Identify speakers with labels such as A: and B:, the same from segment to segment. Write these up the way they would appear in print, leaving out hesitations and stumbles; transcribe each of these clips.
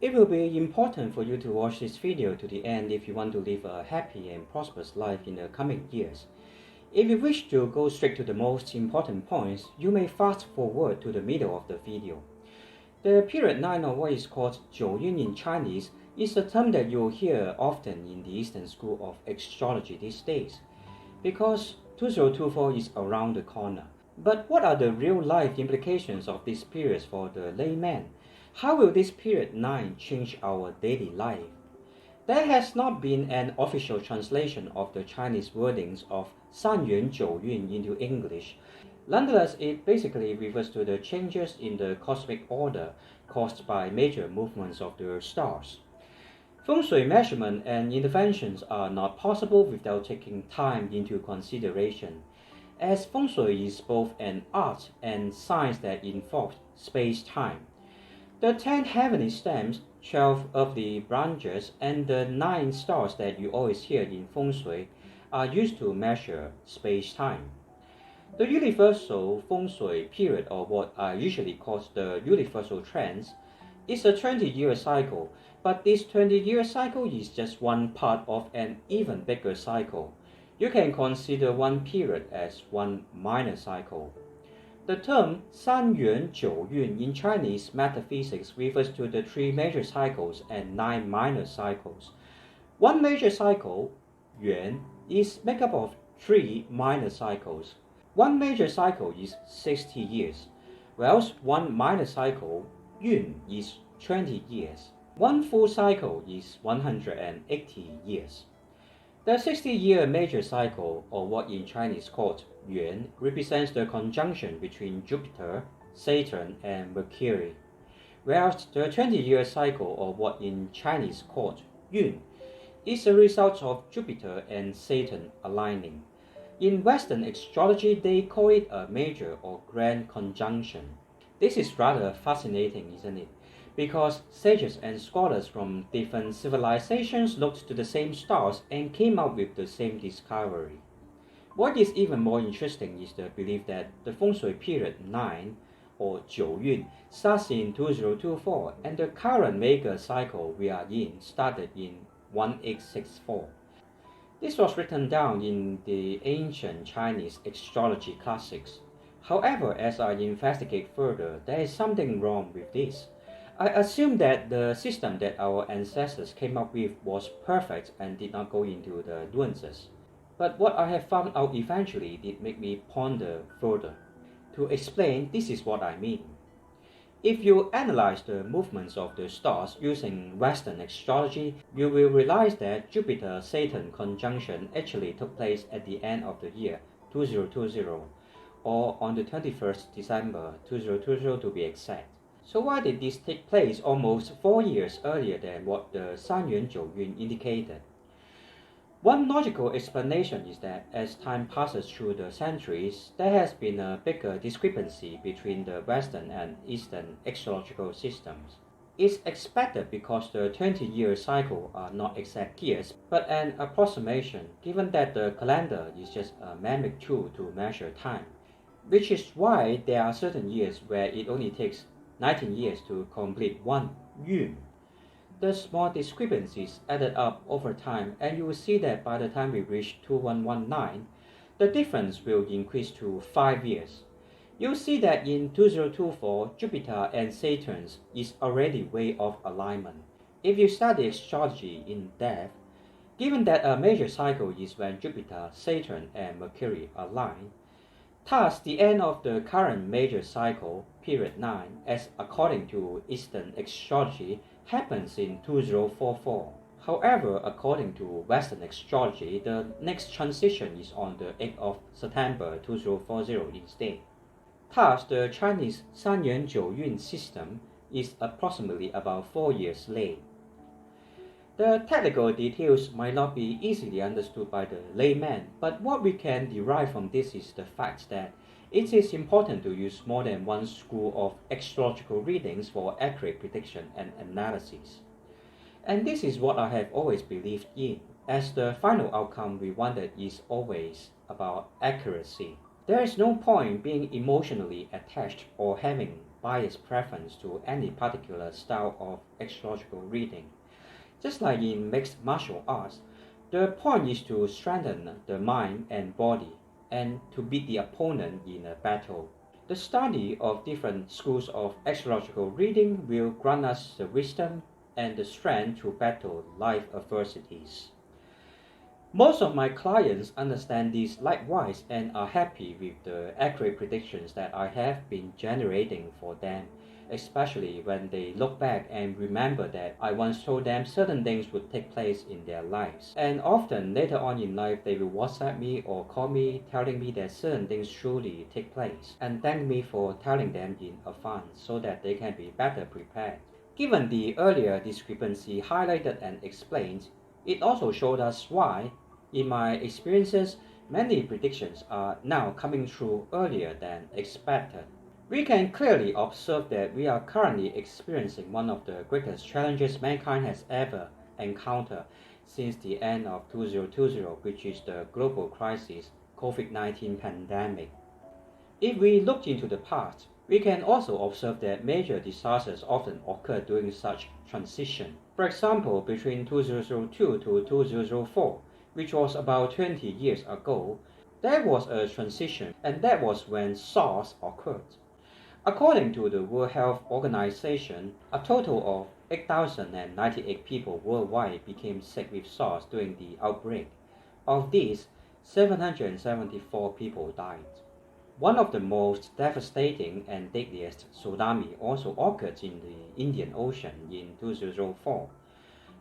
A: It will be important for you to watch this video to the end if you want to live a happy and prosperous life in the coming years. If you wish to go straight to the most important points, you may fast forward to the middle of the video. The period 9, or what is called 九运 in Chinese, is a term that you'll hear often in the Eastern School of Astrology these days, because 2024 is around the corner. But what are the real-life implications of these periods for the layman? How will this period 9 change our daily life? There has not been an official translation of the Chinese wordings of 三元九运 into English. Nonetheless, it basically refers to the changes in the cosmic order caused by major movements of the stars. Feng Shui measurement and interventions are not possible without taking time into consideration, as Feng Shui is both an art and science that involves space-time. The 10 heavenly stems, 12 earthly branches, and the 9 stars that you always hear in Feng Shui are used to measure space-time. The universal Feng Shui period, or what I usually call the universal trends, is a 20-year cycle, but this 20-year cycle is just one part of an even bigger cycle. You can consider one period as one minor cycle. The term 三元九运 in Chinese metaphysics refers to the 3 major cycles and 9 minor cycles. One major cycle, yuan, is made up of 3 minor cycles. One major cycle is 60 years, whilst one minor cycle, yun, is 20 years. One full cycle is 180 years. The 60-year major cycle, or what in Chinese called yuan, represents the conjunction between Jupiter, Saturn, and Mercury, whereas the 20-year cycle, or what in Chinese called yun, is a result of Jupiter and Saturn aligning. In Western astrology, they call it a major or grand conjunction. This is rather fascinating, isn't it? Because sages and scholars from different civilizations looked to the same stars and came up with the same discovery. What is even more interesting is the belief that the Feng Shui period 9, or 九运, starts in 2024, and the current mega cycle we are in started in 1864. This was written down in the ancient Chinese astrology classics. However, as I investigate further, there is something wrong with this. I assume that the system that our ancestors came up with was perfect and did not go into the nuances. But what I have found out eventually did make me ponder further. To explain, this is what I mean. If you analyze the movements of the stars using Western astrology, you will realize that Jupiter-Saturn conjunction actually took place at the end of the year 2020, or on the 21st December 2020 to be exact. So why did this take place almost 4 years earlier than what the 三元九运 indicated? One logical explanation is that as time passes through the centuries, there has been a bigger discrepancy between the Western and Eastern astrological systems. It's expected because the 20-year cycle are not exact years, but an approximation, given that the calendar is just a mnemonic tool to measure time, which is why there are certain years where it only takes 19 years to complete one yun. The small discrepancies added up over time, and you will see that by the time we reach 2119, the difference will increase to 5 years. You'll see that in 2024, Jupiter and Saturn is already way off alignment. If you study astrology in depth, given that a major cycle is when Jupiter, Saturn, and Mercury align, thus the end of the current major cycle, period 9, as according to Eastern astrology, happens in 2044. However, according to Western astrology, the next transition is on the 8th of September 2040 instead. Thus, the Chinese 三元九运 system is approximately about 4 years late. The technical details might not be easily understood by the layman, but what we can derive from this is the fact that it is important to use more than one school of astrological readings for accurate prediction and analysis. And this is what I have always believed in, as the final outcome we wanted is always about accuracy. There is no point being emotionally attached or having biased preference to any particular style of astrological reading. Just like in mixed martial arts, the point is to strengthen the mind and body and to beat the opponent in a battle. The study of different schools of astrological reading will grant us the wisdom and the strength to battle life adversities. Most of my clients understand this likewise and are happy with the accurate predictions that I have been generating for them, especially when they look back and remember that I once told them certain things would take place in their lives. And often later on in life they will WhatsApp me or call me telling me that certain things truly take place and thank me for telling them in advance so that they can be better prepared. Given the earlier discrepancy highlighted and explained, it also showed us why, in my experiences, many predictions are now coming true earlier than expected. We can clearly observe that we are currently experiencing one of the greatest challenges mankind has ever encountered since the end of 2020, which is the global crisis COVID-19 pandemic. If we look into the past, we can also observe that major disasters often occur during such transition. For example, between 2002 to 2004, which was about 20 years ago, there was a transition, and that was when SARS occurred. According to the World Health Organization, a total of 8,098 people worldwide became sick with SARS during the outbreak. Of these, 774 people died. One of the most devastating and deadliest tsunami also occurred in the Indian Ocean in 2004.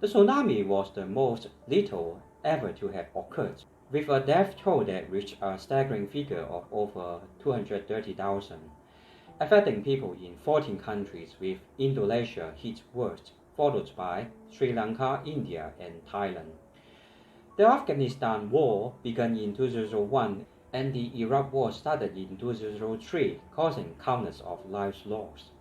A: The tsunami was the most lethal ever to have occurred, with a death toll that reached a staggering figure of over 230,000, affecting people in 14 countries, with Indonesia hit worst, followed by Sri Lanka, India, and Thailand. The Afghanistan War began in 2001 and the Iraq War started in 2003, causing countless of lives lost.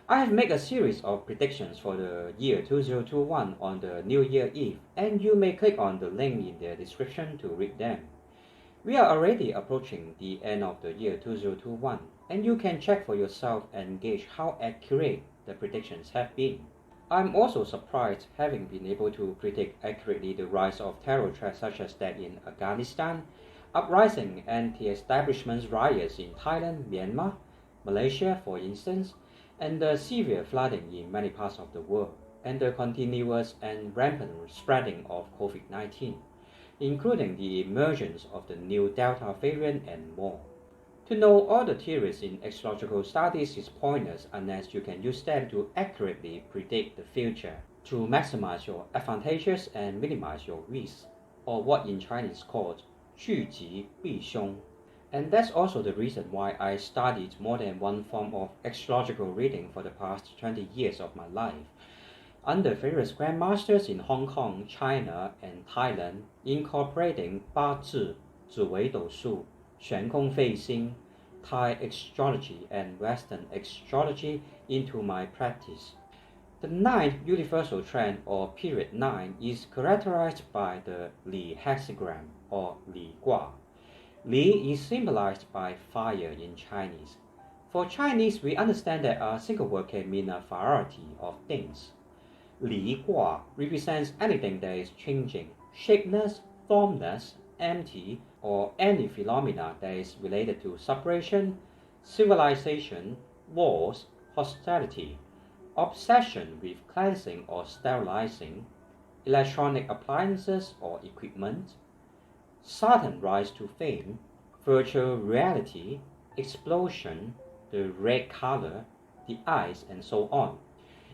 A: I have made a series of predictions for the year 2021 on the New Year Eve, and you may click on the link in the description to read them. We are already approaching the end of the year 2021, and you can check for yourself and gauge how accurate the predictions have been. I'm also surprised having been able to predict accurately the rise of terror threats such as that in Afghanistan, uprising anti-establishment riots in Thailand, Myanmar, Malaysia for instance, and the severe flooding in many parts of the world, and the continuous and rampant spreading of COVID-19, including the emergence of the new Delta variant and more. To know all the theories in astrological studies is pointless unless you can use them to accurately predict the future, to maximize your advantages and minimize your risks, or what in Chinese called 趋吉避凶. And that's also the reason why I studied more than one form of astrological reading for the past 20 years of my life, under various grandmasters in Hong Kong, China, and Thailand, incorporating 八字, 紫微斗数, 玄空费星, Thai astrology and Western astrology into my practice. The ninth universal trend or period 9 is characterized by the Li hexagram or Li Gua. Li is symbolized by fire in Chinese. For Chinese, we understand that a single word can mean a variety of things. Li Gua represents anything that is changing, shapeless, formless, empty, or any phenomena that is related to separation, civilization, wars, hostility, obsession with cleansing or sterilizing, electronic appliances or equipment, sudden rise to fame, virtual reality, explosion, the red color, the eyes, and so on.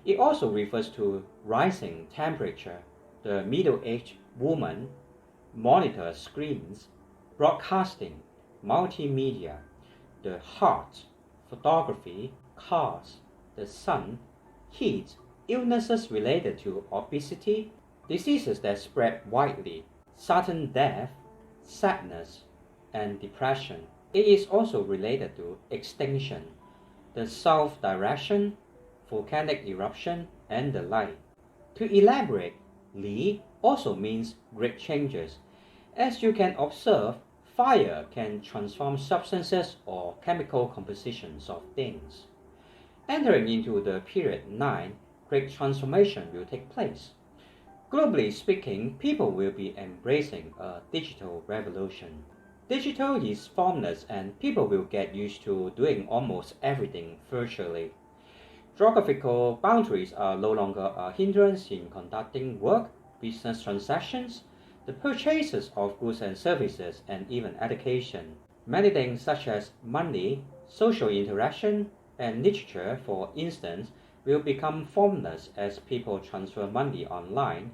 A: It also refers to rising temperature, the middle-aged woman, monitor screens, broadcasting, multimedia, the heart, photography, cars, the sun, heat, illnesses related to obesity, diseases that spread widely, sudden death, sadness, and depression. It is also related to extinction, the south direction, volcanic eruption, and the like. To elaborate, Li also means great changes. As you can observe, fire can transform substances or chemical compositions of things. Entering into the period 9, great transformation will take place. Globally speaking, people will be embracing a digital revolution. Digital is formless and people will get used to doing almost everything virtually. Geographical boundaries are no longer a hindrance in conducting work, business transactions, the purchases of goods and services, and even education. Many things such as money, social interaction, and literature, for instance, will become formless as people transfer money online,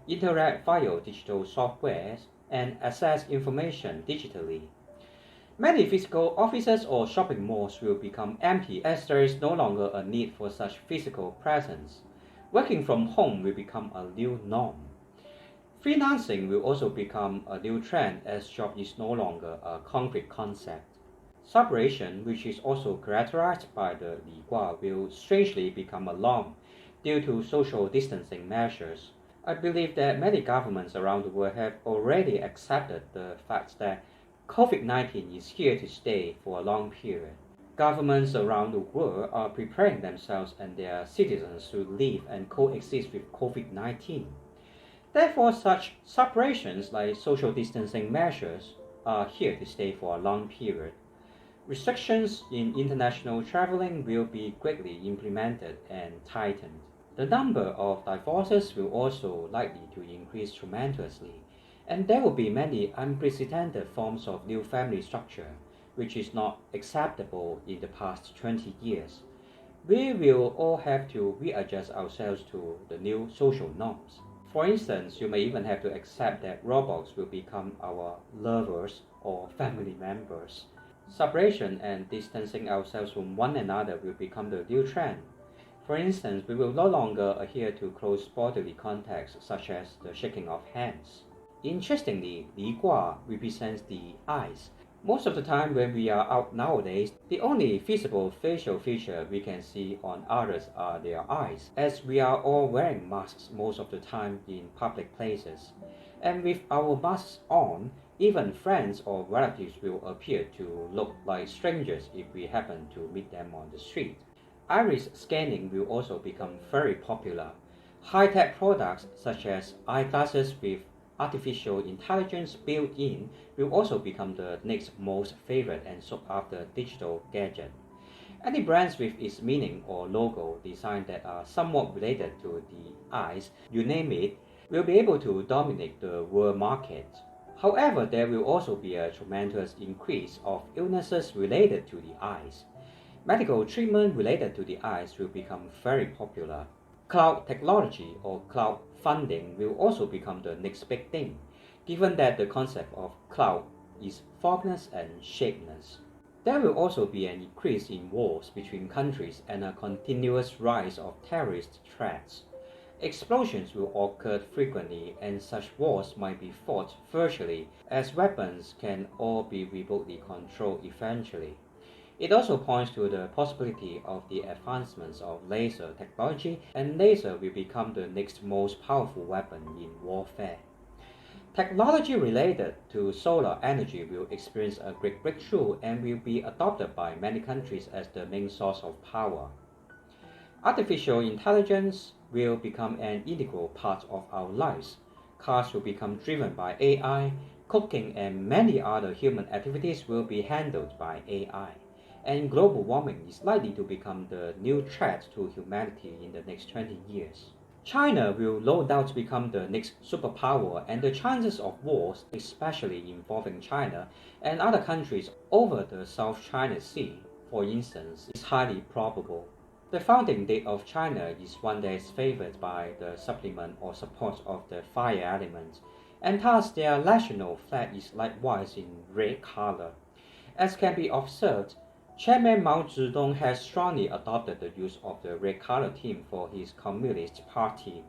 A: interact via digital softwares, and access information digitally. Many physical offices or shopping malls will become empty as there is no longer a need for such physical presence. Working from home will become a new norm. Freelancing will also become a new trend as job is no longer a concrete concept. Separation, which is also characterized by the Li Gua, will strangely become a norm due to social distancing measures. I believe that many governments around the world have already accepted the fact that COVID-19 is here to stay for a long period. Governments around the world are preparing themselves and their citizens to live and coexist with COVID-19. Therefore, such separations like social distancing measures are here to stay for a long period. Restrictions in international traveling will be greatly implemented and tightened. The number of divorces will also likely to increase tremendously, and there will be many unprecedented forms of new family structure, which is not acceptable in the past 20 years. We will all have to readjust ourselves to the new social norms. For instance, you may even have to accept that robots will become our lovers or family members. Separation and distancing ourselves from one another will become the new trend. For instance, we will no longer adhere to close bodily contacts such as the shaking of hands. Interestingly, Li Gua represents the eyes. Most of the time when we are out nowadays, the only visible facial feature we can see on others are their eyes, as we are all wearing masks most of the time in public places. And with our masks on, even friends or relatives will appear to look like strangers if we happen to meet them on the street. Iris scanning will also become very popular. High-tech products such as eyeglasses with artificial intelligence built in will also become the next most favorite and sought after digital gadget. Any brands with its meaning or logo design that are somewhat related to the eyes, you name it, will be able to dominate the world market. However, there will also be a tremendous increase of illnesses related to the eyes. Medical treatment related to the eyes will become very popular. Cloud technology or cloud funding will also become the next big thing, given that the concept of cloud is formless and shapeless. There will also be an increase in wars between countries and a continuous rise of terrorist threats. Explosions will occur frequently, and such wars might be fought virtually, as weapons can all be remotely controlled eventually. It also points to the possibility of the advancements of laser technology, and laser will become the next most powerful weapon in warfare. Technology related to solar energy will experience a great breakthrough and will be adopted by many countries as the main source of power. Artificial intelligence will become an integral part of our lives. Cars will become driven by AI, cooking and many other human activities will be handled by AI. And global warming is likely to become the new threat to humanity in the next 20 years. China will no doubt become the next superpower, and the chances of wars, especially involving China and other countries over the South China Sea, for instance, is highly probable. The founding date of China is one that is favored by the supplement or support of the fire element, and thus their national flag is likewise in red color. As can be observed, Chairman Mao Zedong has strongly adopted the use of the red color theme for his Communist Party,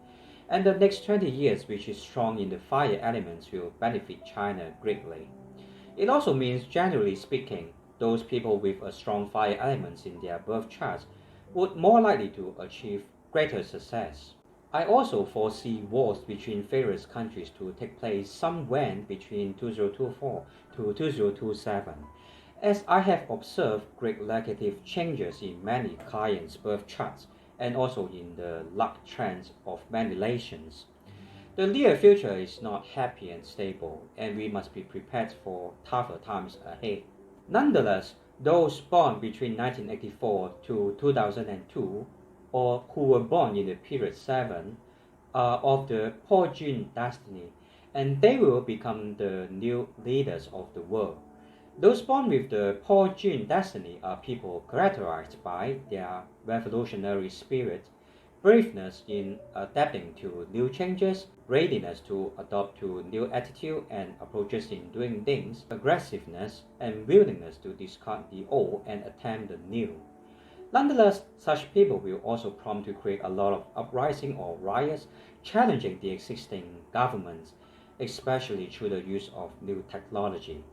A: and the next 20 years, which is strong in the fire elements, will benefit China greatly. It also means, generally speaking, those people with a strong fire elements in their birth charts would more likely to achieve greater success. I also foresee wars between various countries to take place somewhere between 2024 to 2027. as I have observed great negative changes in many clients' birth charts and also in the luck trends of many relations. The near future is not happy and stable, and we must be prepared for tougher times ahead. Nonetheless, those born between 1984 to 2002, or who were born in the period 7, are of the Paul Jun destiny, and they will become the new leaders of the world. Those born with the Paul Jun destiny are people characterized by their revolutionary spirit, braveness in adapting to new changes, readiness to adopt to new attitude and approaches in doing things, aggressiveness, and willingness to discard the old and attempt the new. Nonetheless, such people will also prompt to create a lot of uprising or riots, challenging the existing governments, especially through the use of new technology.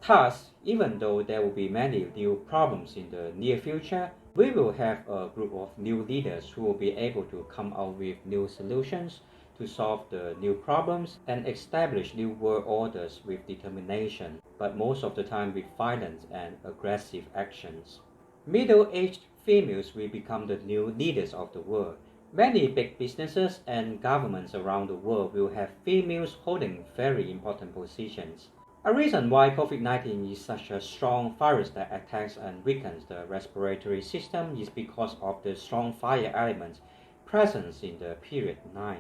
A: Thus, even though there will be many new problems in the near future, we will have a group of new leaders who will be able to come out with new solutions to solve the new problems and establish new world orders with determination, but most of the time with violent and aggressive actions. Middle-aged females will become the new leaders of the world. Many big businesses and governments around the world will have females holding very important positions. A reason why COVID-19 is such a strong virus that attacks and weakens the respiratory system is because of the strong fire element present in the period 9,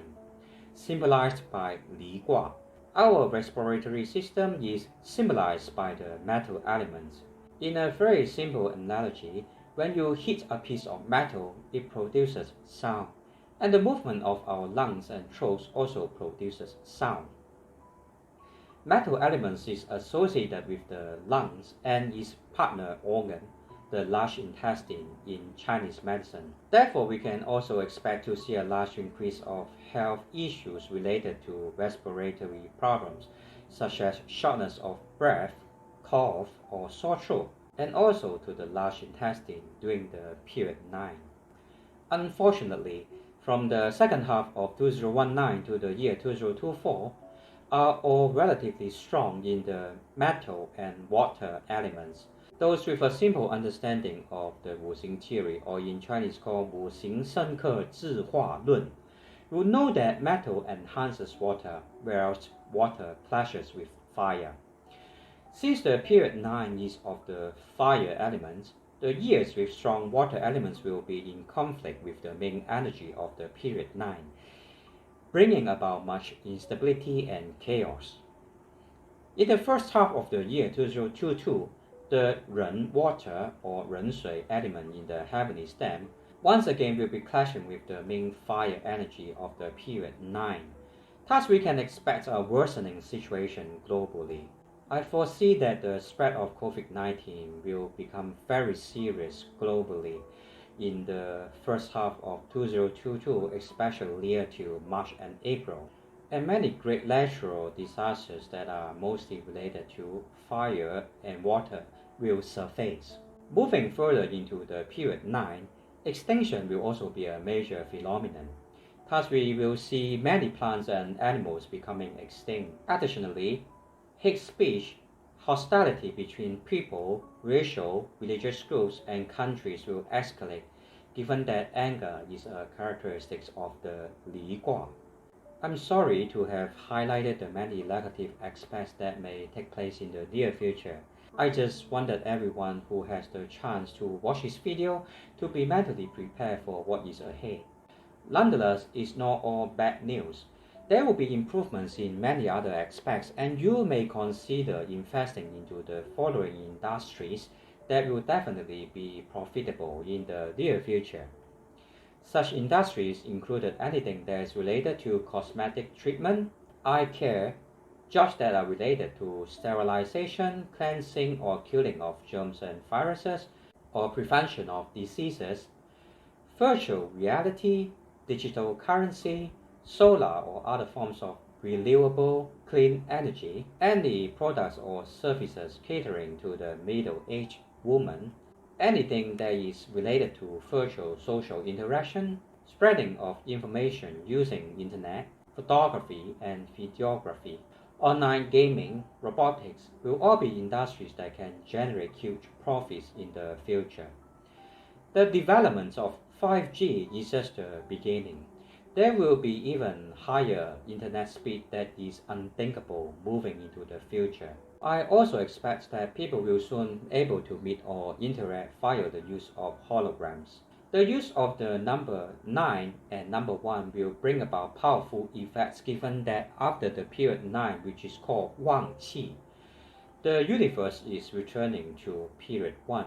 A: symbolized by Li Gua. Our respiratory system is symbolized by the metal element. In a very simple analogy, when you hit a piece of metal, it produces sound, and the movement of our lungs and throats also produces sound. Metal elements is associated with the lungs and its partner organ, the large intestine, in Chinese medicine. Therefore, we can also expect to see a large increase of health issues related to respiratory problems, such as shortness of breath, cough, or sore throat, and also to the large intestine during the period 9. Unfortunately, from the second half of 2019 to the year 2024, are all relatively strong in the metal and water elements. Those with a simple understanding of the Wuxing theory, or in Chinese called 五行深刻智化论, will know that metal enhances water, whereas water clashes with fire. Since the period 9 is of the fire element, the years with strong water elements will be in conflict with the main energy of the period 9, bringing about much instability and chaos. In the first half of the year 2022, the Ren water or Ren Shui element in the heavenly stem once again will be clashing with the main fire energy of the period 9. Thus, we can expect a worsening situation globally. I foresee that the spread of COVID-19 will become very serious globally in the first half of 2022, especially near to March and April, and many great natural disasters that are mostly related to fire and water will surface. Moving further into the period 9, extinction will also be a major phenomenon. Thus, we will see many plants and animals becoming extinct. Additionally, hate speech, hostility between people, racial, religious groups, and countries will escalate, given that anger is a characteristic of the Li Gua. I'm sorry to have highlighted the many negative aspects that may take place in the near future. I just wanted everyone who has the chance to watch this video to be mentally prepared for what is ahead. Nonetheless, it's not all bad news. There will be improvements in many other aspects, and you may consider investing into the following industries that will definitely be profitable in the near future. Such industries included anything that is related to cosmetic treatment, eye care, jobs that are related to sterilization, cleansing or killing of germs and viruses, or prevention of diseases, virtual reality, digital currency, solar or other forms of renewable clean energy, any products or services catering to the middle-aged woman, anything that is related to virtual social interaction, spreading of information using internet, photography and videography, Online gaming, robotics will all be industries that can generate huge profits in the future. The development of 5G is just the beginning. There will be even higher internet speed that is unthinkable moving into the future. I also expect that people will soon be able to meet or interact via the use of holograms. The use of the number 9 and number 1 will bring about powerful effects given that after the period 9, which is called wa.link, the universe is returning to period 1.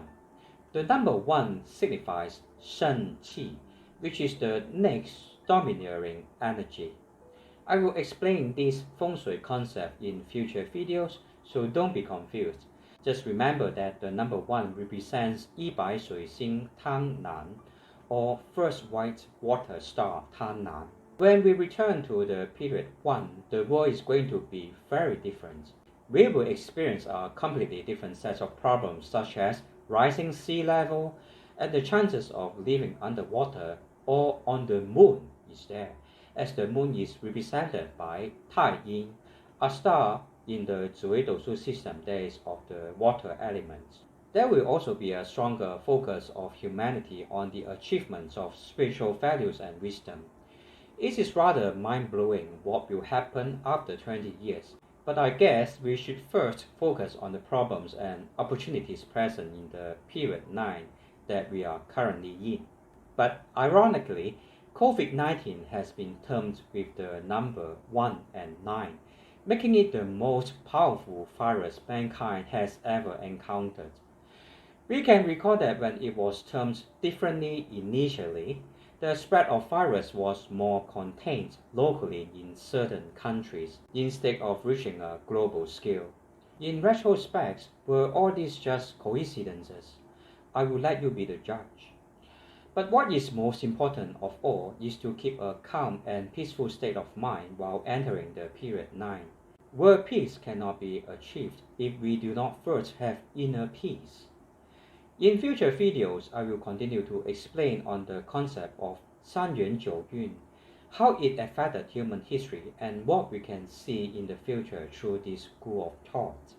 A: The number 1 signifies shen-qi, which is the next domineering energy. I will explain this feng shui concept in future videos, so don't be confused. Just remember that the number 1 represents 一百水星贪婪, or first white water star 贪婪. When we return to the period 1, the world is going to be very different. We will experience a completely different set of problems such as rising sea level, and the chances of living underwater or on the moon is there, as the moon is represented by 太阴, a star in the 紫微斗数 system that is of the water element. There will also be a stronger focus of humanity on the achievements of spiritual values and wisdom. It is rather mind-blowing what will happen after 20 years, but I guess we should first focus on the problems and opportunities present in the period 9 that we are currently in. But ironically, COVID-19 has been termed with the number 1 and 9, making it the most powerful virus mankind has ever encountered. We can recall that when it was termed differently initially, the spread of virus was more contained locally in certain countries instead of reaching a global scale. In retrospect, were all these just coincidences? I will let you be the judge. But what is most important of all is to keep a calm and peaceful state of mind while entering the period 9. World peace cannot be achieved if we do not first have inner peace. In future videos, I will continue to explain on the concept of 三元九运, how it affected human history and what we can see in the future through this school of thought.